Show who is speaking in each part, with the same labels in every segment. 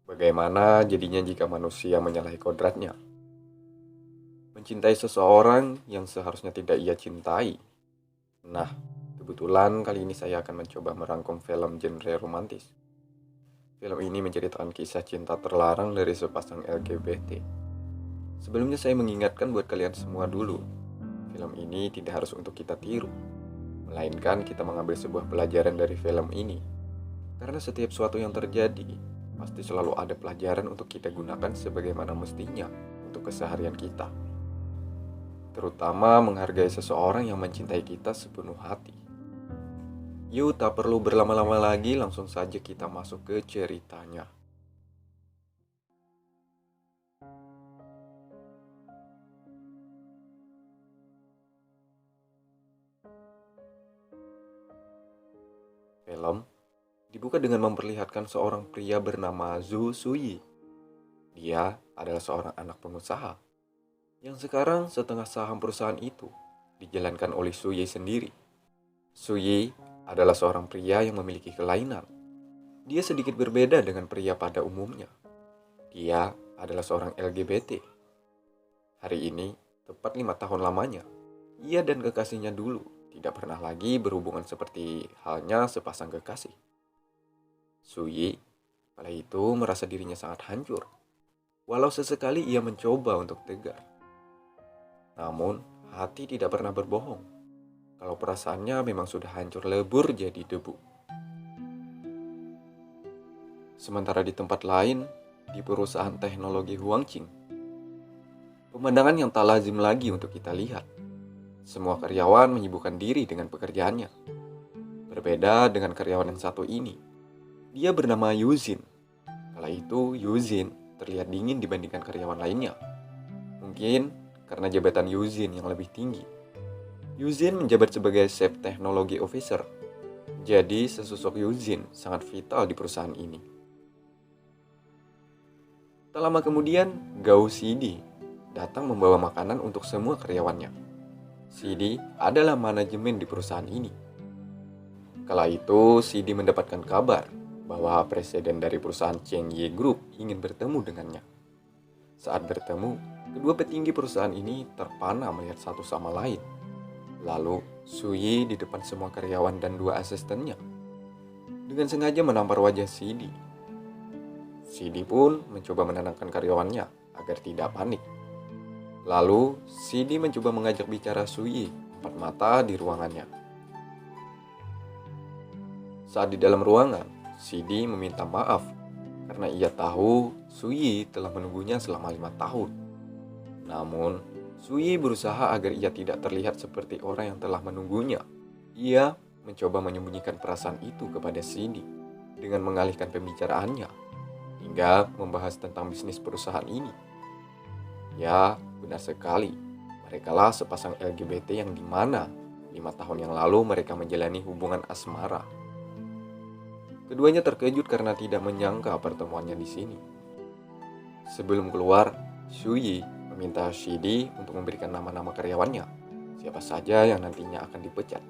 Speaker 1: Bagaimana jadinya jika manusia menyalahi kodratnya? Mencintai seseorang yang seharusnya tidak ia cintai. Nah, kebetulan kali ini saya akan mencoba merangkum film genre romantis. Film ini menceritakan kisah cinta terlarang dari sepasang LGBT. Sebelumnya saya mengingatkan buat kalian semua dulu, film ini tidak harus untuk kita tiru, melainkan kita mengambil sebuah pelajaran dari film ini. Karena setiap suatu yang terjadi, pasti selalu ada pelajaran untuk kita gunakan sebagaimana mestinya untuk keseharian kita. Terutama menghargai seseorang yang mencintai kita sepenuh hati. Yuk, tak perlu berlama-lama lagi, langsung saja kita masuk ke ceritanya. Film dibuka dengan memperlihatkan seorang pria bernama Zhu Suyi. Dia adalah seorang anak pengusaha yang sekarang setengah saham perusahaan itu dijalankan oleh Suyi sendiri. Suyi adalah seorang pria yang memiliki kelainan. Dia sedikit berbeda dengan pria pada umumnya. Dia adalah seorang LGBT. Hari ini, tepat 5 tahun lamanya, ia dan kekasihnya dulu tidak pernah lagi berhubungan seperti halnya sepasang kekasih. Suyi kala itu merasa dirinya sangat hancur, walau sesekali ia mencoba untuk tegar. Namun, hati tidak pernah berbohong kalau perasaannya memang sudah hancur lebur jadi debu. Sementara di tempat lain, di perusahaan teknologi Huangqing, pemandangan yang tak lazim lagi untuk kita lihat. Semua karyawan menyibukkan diri dengan pekerjaannya. Berbeda dengan karyawan yang satu ini. Dia bernama Yuzin. Kala itu, Yuzin terlihat dingin dibandingkan karyawan lainnya. Mungkin karena jabatan Yuzin yang lebih tinggi. Yuzin menjabat sebagai Chief Technology Officer. Jadi, sesosok Yuzin sangat vital di perusahaan ini. Tak lama kemudian, Gao Sidi datang membawa makanan untuk semua karyawannya. Sidi adalah manajemen di perusahaan ini. Kala itu, Sidi mendapatkan kabar bahwa presiden dari perusahaan Cheng Ye Group ingin bertemu dengannya. Saat bertemu, kedua petinggi perusahaan ini terpana melihat satu sama lain. Lalu, Suyi di depan semua karyawan dan dua asistennya dengan sengaja menampar wajah Sidi. Sidi pun mencoba menenangkan karyawannya agar tidak panik. Lalu, Sidi mencoba mengajak bicara Suyi empat mata di ruangannya. Saat di dalam ruangan, Sidi meminta maaf karena ia tahu Suyi telah menunggunya selama 5 tahun. Namun, Suyi berusaha agar ia tidak terlihat seperti orang yang telah menunggunya. Ia mencoba menyembunyikan perasaan itu kepada Sidi dengan mengalihkan pembicaraannya hingga membahas tentang bisnis perusahaan ini. Ya, benar sekali. Merekalah sepasang LGBT yang dimana 5 tahun yang lalu mereka menjalani hubungan asmara. Keduanya terkejut karena tidak menyangka pertemuannya di sini. Sebelum keluar, Suyi meminta Shidi untuk memberikan nama-nama karyawannya, siapa saja yang nantinya akan dipecat.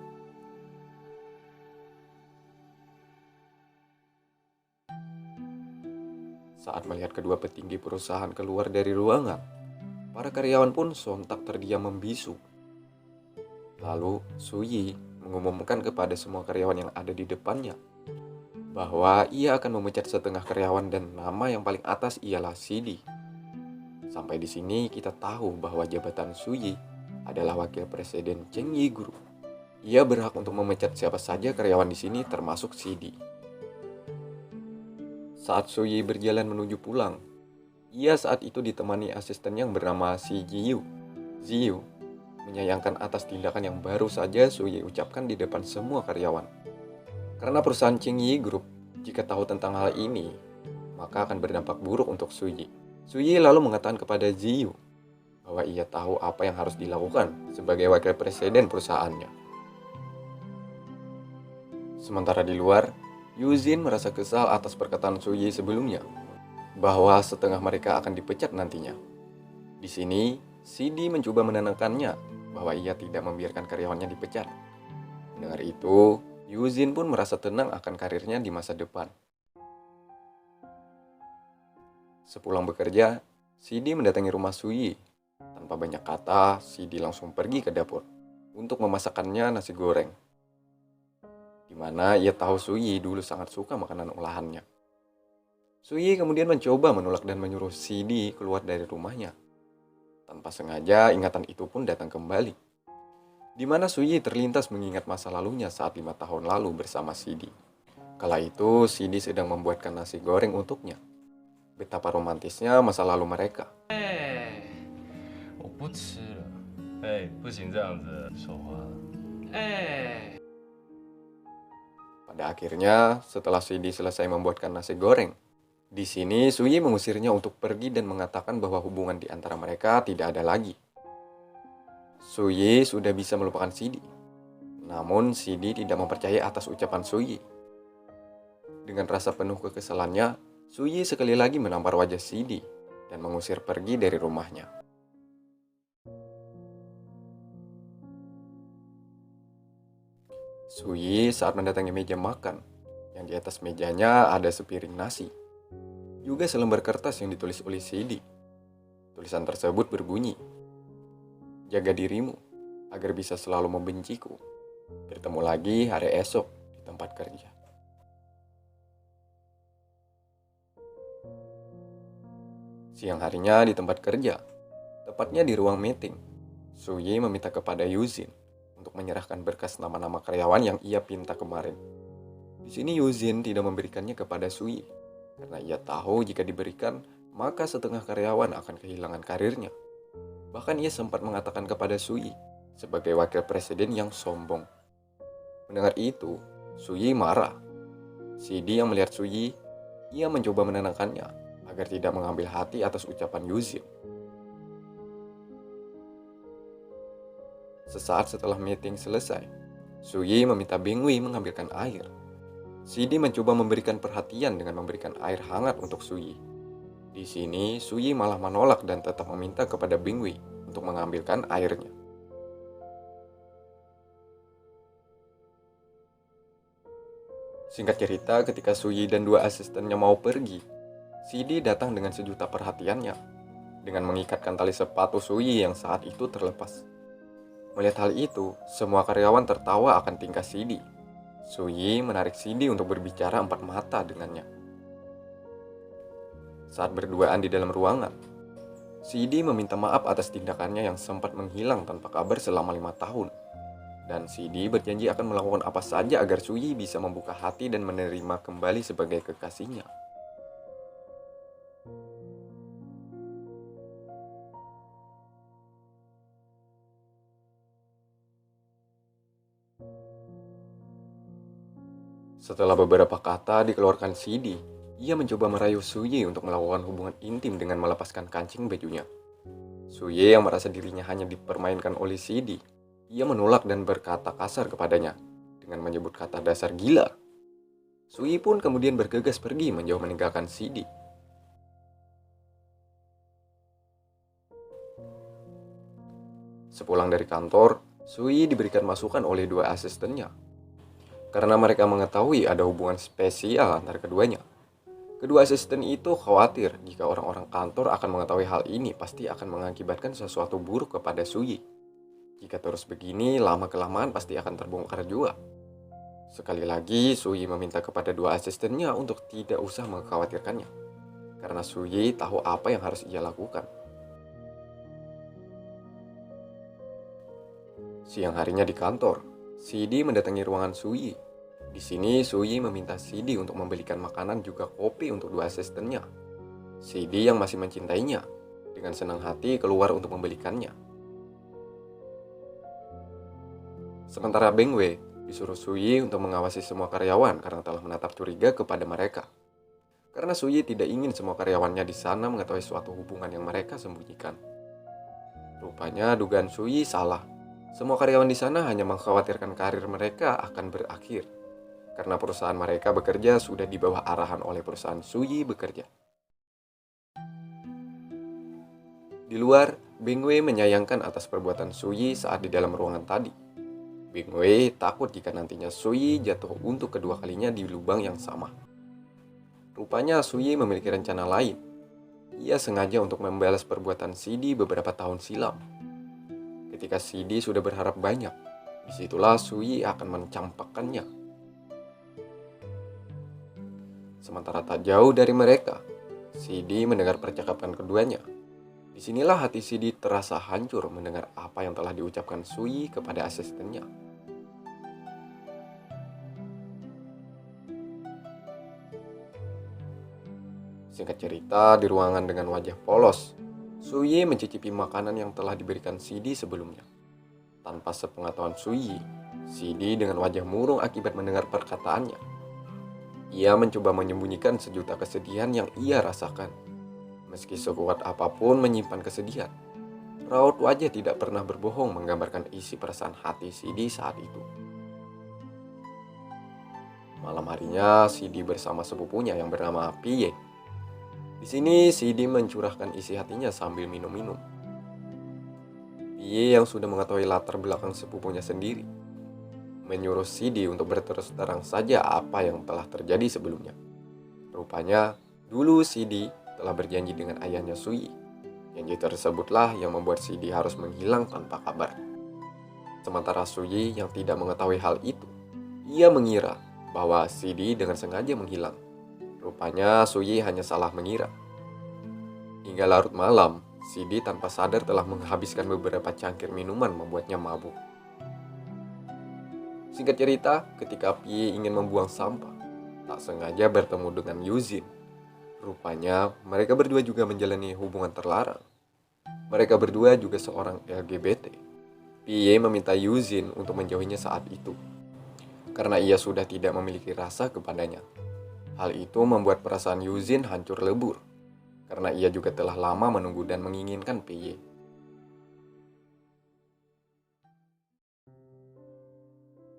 Speaker 1: Saat melihat kedua petinggi perusahaan keluar dari ruangan, para karyawan pun sontak terdiam membisu. Lalu, Suyi mengumumkan kepada semua karyawan yang ada di depannya bahwa ia akan memecat setengah karyawan dan nama yang paling atas ialah Sidi. Sampai di sini kita tahu bahwa jabatan Suyi adalah wakil presiden Cheng Yi Group. Ia berhak untuk memecat siapa saja karyawan di sini termasuk Sidi. Saat Suyi berjalan menuju pulang, ia saat itu ditemani asisten yang bernama Si Jiyu. Jiyu menyayangkan atas tindakan yang baru saja Suyi ucapkan di depan semua karyawan. Karena perusahaan Cheng Yi Group, jika tahu tentang hal ini, maka akan berdampak buruk untuk Suyi. Suyi lalu mengatakan kepada Jiyu bahwa ia tahu apa yang harus dilakukan sebagai wakil presiden perusahaannya. Sementara di luar, Yuzin merasa kesal atas perkataan Suyi sebelumnya, bahwa setengah mereka akan dipecat nantinya. Di sini, Sidi mencoba menenangkannya bahwa ia tidak membiarkan karyawannya dipecat. Mendengar itu, Yuzin pun merasa tenang akan karirnya di masa depan. Sepulang bekerja, Sidi mendatangi rumah Suyi. Tanpa banyak kata, Sidi langsung pergi ke dapur untuk memasakkannya nasi goreng, di mana ia tahu Suyi dulu sangat suka makanan olahannya. Suyi kemudian mencoba menolak dan menyuruh Sidi keluar dari rumahnya. Tanpa sengaja, ingatan itu pun datang kembali, di mana Suyi terlintas mengingat masa lalunya saat 5 tahun lalu bersama Sidi. Kala itu, Sidi sedang membuatkan nasi goreng untuknya. Betapa romantisnya masa lalu mereka.
Speaker 2: 我不吃了。哎，不行这样子说话。哎，
Speaker 1: Pada akhirnya, setelah Sidi selesai membuatkan nasi goreng, di sini Suyi mengusirnya untuk pergi dan mengatakan bahwa hubungan di antara mereka tidak ada lagi. Suyi sudah bisa melupakan Sidi. Namun Sidi tidak mempercayai atas ucapan Suyi. Dengan rasa penuh kekesalannya, Suyi sekali lagi menampar wajah Sidi dan mengusir pergi dari rumahnya. Suyi saat mendatangi meja makan, yang di atas mejanya ada sepiring nasi, juga selembar kertas yang ditulis oleh Sidi. Tulisan tersebut berbunyi, "Jaga dirimu, agar bisa selalu membenciku. Bertemu lagi hari esok di tempat kerja." Siang harinya di tempat kerja, tepatnya di ruang meeting, Suyi meminta kepada Yuzin untuk menyerahkan berkas nama-nama karyawan yang ia pinta kemarin. Di sini Yuzin tidak memberikannya kepada Suyi, karena ia tahu jika diberikan, maka setengah karyawan akan kehilangan karirnya. Bahkan ia sempat mengatakan kepada Suyi sebagai wakil presiden yang sombong. Mendengar itu, Suyi marah. Sidi yang melihat Suyi, ia mencoba menenangkannya agar tidak mengambil hati atas ucapan Yuzin. Sesaat setelah meeting selesai, Suyi meminta Bingwi mengambilkan air. Sidi mencoba memberikan perhatian dengan memberikan air hangat untuk Suyi. Di sini, Suyi malah menolak dan tetap meminta kepada Bingwi untuk mengambilkan airnya. Singkat cerita, ketika Suyi dan dua asistennya mau pergi, Sidi datang dengan sejuta perhatiannya, dengan mengikatkan tali sepatu Suyi yang saat itu terlepas. Melihat hal itu, semua karyawan tertawa akan tingkah Sidi. Suyi menarik Sidi untuk berbicara empat mata dengannya. Saat berduaan di dalam ruangan, Sidi meminta maaf atas tindakannya yang sempat menghilang tanpa kabar selama 5 tahun. Dan Sidi berjanji akan melakukan apa saja agar Suyi bisa membuka hati dan menerima kembali sebagai kekasihnya. Setelah beberapa kata dikeluarkan Sidi, ia mencoba merayu Suyi untuk melakukan hubungan intim dengan melepaskan kancing bajunya. Suyi yang merasa dirinya hanya dipermainkan oleh Sidi, ia menolak dan berkata kasar kepadanya dengan menyebut kata dasar gila. Suyi pun kemudian bergegas pergi menjauh meninggalkan Sidi. Sepulang dari kantor, Suyi diberikan masukan oleh dua asistennya karena mereka mengetahui ada hubungan spesial antara keduanya. Kedua asisten itu khawatir jika orang-orang kantor akan mengetahui hal ini pasti akan mengakibatkan sesuatu buruk kepada Suyi. Jika terus begini, lama-kelamaan pasti akan terbongkar juga. Sekali lagi, Suyi meminta kepada dua asistennya untuk tidak usah mengkhawatirkannya, karena Suyi tahu apa yang harus ia lakukan. Siang harinya di kantor, Sidi mendatangi ruangan Suyi. Di sini Suyi meminta Sidi untuk membelikan makanan juga kopi untuk dua asistennya. Sidi yang masih mencintainya, dengan senang hati keluar untuk membelikannya. Sementara Beng Wei disuruh Suyi untuk mengawasi semua karyawan karena telah menatap curiga kepada mereka. Karena Suyi tidak ingin semua karyawannya di sana mengetahui suatu hubungan yang mereka sembunyikan. Rupanya dugaan Suyi salah. Semua karyawan di sana hanya mengkhawatirkan karir mereka akan berakhir, karena perusahaan mereka bekerja sudah di bawah arahan oleh perusahaan Suyi bekerja. Di luar, Beng Wei menyayangkan atas perbuatan Suyi saat di dalam ruangan tadi. Beng Wei takut jika nantinya Suyi jatuh untuk kedua kalinya di lubang yang sama. Rupanya Suyi memiliki rencana lain. Ia sengaja untuk membalas perbuatan Sidi beberapa tahun silam. Ketika Sidi sudah berharap banyak, disitulah Sui akan mencampakkannya. Sementara tak jauh dari mereka, Sidi mendengar percakapan keduanya. Disinilah hati Sidi terasa hancur mendengar apa yang telah diucapkan Sui kepada asistennya. Singkat cerita, di ruangan dengan wajah polos, Sui mencicipi makanan yang telah diberikan Sidi sebelumnya. Tanpa sepengetahuan Sui, Sidi dengan wajah murung akibat mendengar perkataannya. Ia mencoba menyembunyikan sejuta kesedihan yang ia rasakan. Meski sekuat apapun menyimpan kesedihan, raut wajah tidak pernah berbohong menggambarkan isi perasaan hati Sidi saat itu. Malam harinya, Sidi bersama sepupunya yang bernama Piye. Di sini Sidi mencurahkan isi hatinya sambil minum-minum. Piye yang sudah mengetahui latar belakang sepupunya sendiri, menyuruh Sidi untuk berterus terang saja apa yang telah terjadi sebelumnya. Rupanya, dulu Sidi telah berjanji dengan ayahnya Sui. Janji tersebutlah yang membuat Sidi harus menghilang tanpa kabar. Sementara Sui yang tidak mengetahui hal itu, ia mengira bahwa Sidi dengan sengaja menghilang. Rupanya Sui hanya salah mengira. Hingga larut malam, Sidi tanpa sadar telah menghabiskan beberapa cangkir minuman membuatnya mabuk. Singkat cerita, ketika Pie ingin membuang sampah, tak sengaja bertemu dengan Yuzin. Rupanya mereka berdua juga menjalani hubungan terlarang. Mereka berdua juga seorang LGBT. Pie meminta Yuzin untuk menjauhinya saat itu, karena ia sudah tidak memiliki rasa kepadanya. Hal itu membuat perasaan Yuzin hancur lebur, karena ia juga telah lama menunggu dan menginginkan Pye.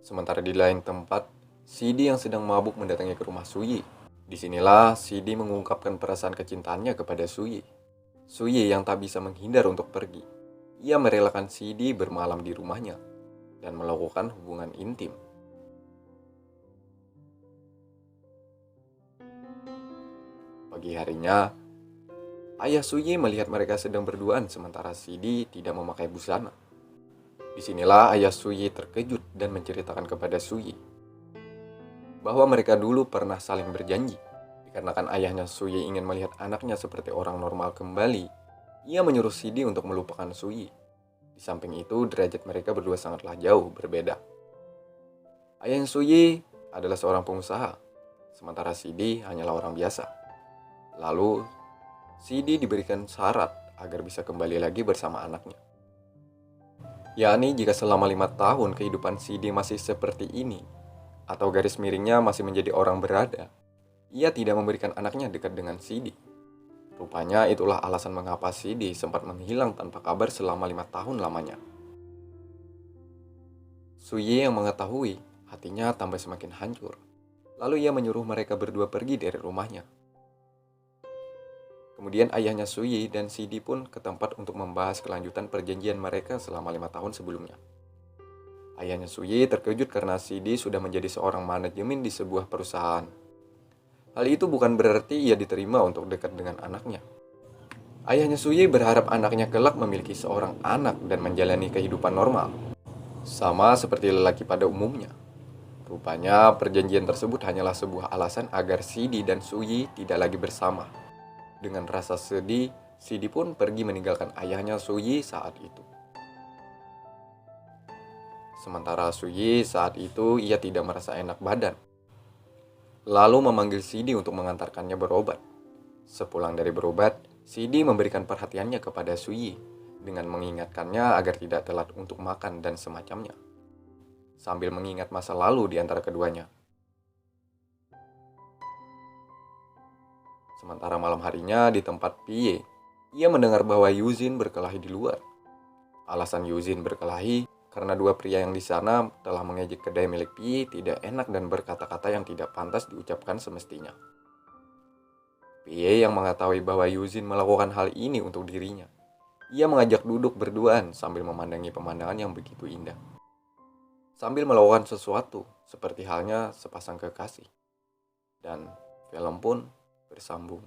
Speaker 1: Sementara di lain tempat, Sidi yang sedang mabuk mendatangi ke rumah Suyi. Disinilah Sidi mengungkapkan perasaan kecintaannya kepada Suyi. Suyi yang tak bisa menghindar untuk pergi. Ia merelakan Sidi bermalam di rumahnya dan melakukan hubungan intim. Pagi harinya, ayah Suyi melihat mereka sedang berduaan sementara Sidi tidak memakai busana. Disinilah ayah Suyi terkejut dan menceritakan kepada Suyi bahwa mereka dulu pernah saling berjanji. Dikarenakan ayahnya Suyi ingin melihat anaknya seperti orang normal kembali, ia menyuruh Sidi untuk melupakan Suyi. Di samping itu, derajat mereka berdua sangatlah jauh berbeda. Ayahnya Suyi adalah seorang pengusaha, sementara Sidi hanyalah orang biasa. Lalu, Sidi diberikan syarat agar bisa kembali lagi bersama anaknya. Yakni jika selama 5 tahun kehidupan Sidi masih seperti ini, atau garis miringnya masih menjadi orang berada, ia tidak memberikan anaknya dekat dengan Sidi. Rupanya itulah alasan mengapa Sidi sempat menghilang tanpa kabar selama 5 tahun lamanya. Suyi yang mengetahui, hatinya tambah semakin hancur. Lalu ia menyuruh mereka berdua pergi dari rumahnya. Kemudian ayahnya Suyi dan Sidi pun ke tempat untuk membahas kelanjutan perjanjian mereka selama 5 tahun sebelumnya. Ayahnya Suyi terkejut karena Sidi sudah menjadi seorang manajemen di sebuah perusahaan. Hal itu bukan berarti ia diterima untuk dekat dengan anaknya. Ayahnya Suyi berharap anaknya kelak memiliki seorang anak dan menjalani kehidupan normal, sama seperti lelaki pada umumnya. Rupanya perjanjian tersebut hanyalah sebuah alasan agar Sidi dan Suyi tidak lagi bersama. Dengan rasa sedih, Sidi pun pergi meninggalkan ayahnya Suyi saat itu. Sementara Suyi saat itu ia tidak merasa enak badan. Lalu memanggil Sidi untuk mengantarkannya berobat. Sepulang dari berobat, Sidi memberikan perhatiannya kepada Suyi dengan mengingatkannya agar tidak telat untuk makan dan semacamnya, sambil mengingat masa lalu di antara keduanya. Sementara malam harinya di tempat Pie, ia mendengar bahwa Yuzin berkelahi di luar. Alasan Yuzin berkelahi karena dua pria yang di sana telah mengejek kedai milik Pie tidak enak dan berkata-kata yang tidak pantas diucapkan semestinya. Pie yang mengetahui bahwa Yuzin melakukan hal ini untuk dirinya, ia mengajak duduk berduaan sambil memandangi pemandangan yang begitu indah. Sambil melakukan sesuatu seperti halnya sepasang kekasih. Dan film pun bersambung.